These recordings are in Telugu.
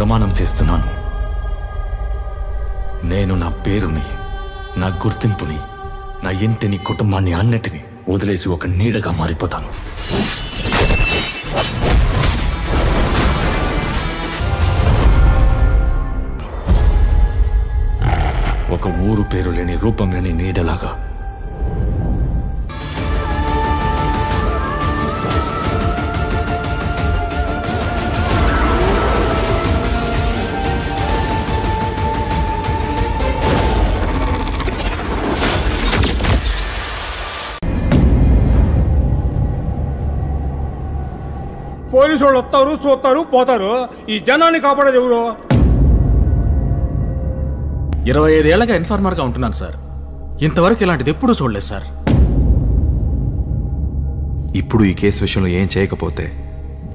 ప్రమాణం చేస్తున్నాను. నేను నా పేరుని, నా గుర్తింపుని, నా ఇంటిని, కుటుంబాన్ని అన్నిటినీ వదిలేసి ఒక నీడగా మారిపోతాను. ఒక ఊరు పేరు లేని, రూపం లేని నీడలాగా. పోలీసు వాళ్ళు వస్తారు, చూస్తారు, పోతారు. ఈ జనాన్ని కాపాడేది ఎవరు? 25 ఏళ్ళగా ఇన్ఫార్మర్గా ఉంటున్నాను సార్. ఇంతవరకు ఇలాంటిది ఎప్పుడూ చూడలేదు సార్. ఇప్పుడు ఈ కేసు విషయంలో ఏం చేయకపోతే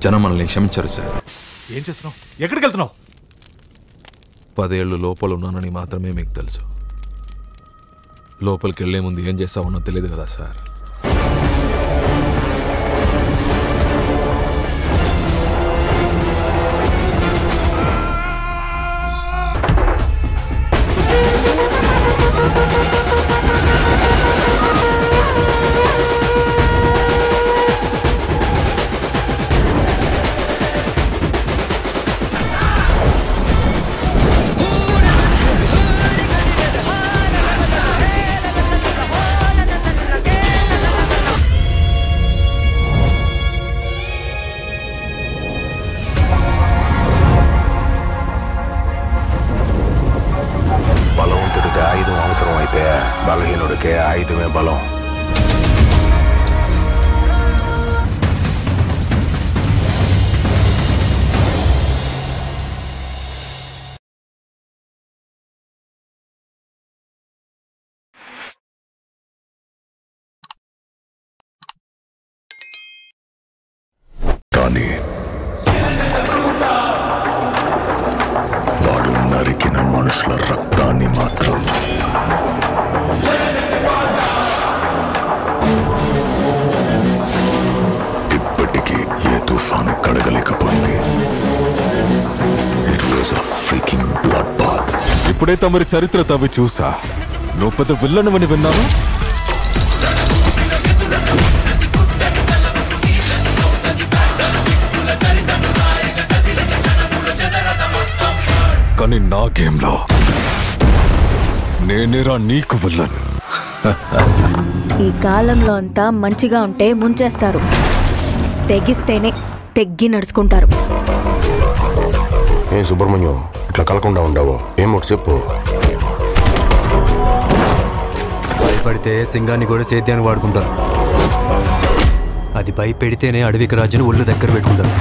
జనం మనల్ని క్షమించరు సార్. ఏం చేస్తున్నావు? ఎక్కడికి వెళ్తున్నావు? 10 ఏళ్ళు లోపల ఉన్నానని మాత్రమే మీకు తెలుసు. లోపలికి వెళ్లే ముందు ఏం చేస్తావన్నో తెలియదు కదా సార్. బలవంతుడికి ఆయుధం అవసరం అయితే బలహీనుడికే ఆయుధమే బలం. కానీ వాడు నరికిన మనుషుల రక్తాన్ని మాత్రం ఇప్పటికీ ఏ తుఫాను కడగలేకపోయింది. It was a freaking bloodbath. ఇప్పుడే తమరి చరిత్ర తవ్వి చూసా. నువ్వు పెద్ద విల్లనువని విన్నాను. కానీ నా గేమ్లో నేనేరా నీకు విల్లన్. ఈ కాలంలో అంతా మంచిగా ఉంటే ముంచేస్తారు, తెగిస్తేనే తెగ్గి నడుచుకుంటారు. ఏం సుబ్రహ్మణ్యం, ఇట్లా కలకుండా ఉండవు. ఏమో చెప్పు. భయపడితే సింగాన్ని కూడా సేద్యాన్ని వాడుకుంటారు. అది భయపెడితేనే అడవికి రాజుని ఒళ్ళు దగ్గర పెట్టుకుంటారు.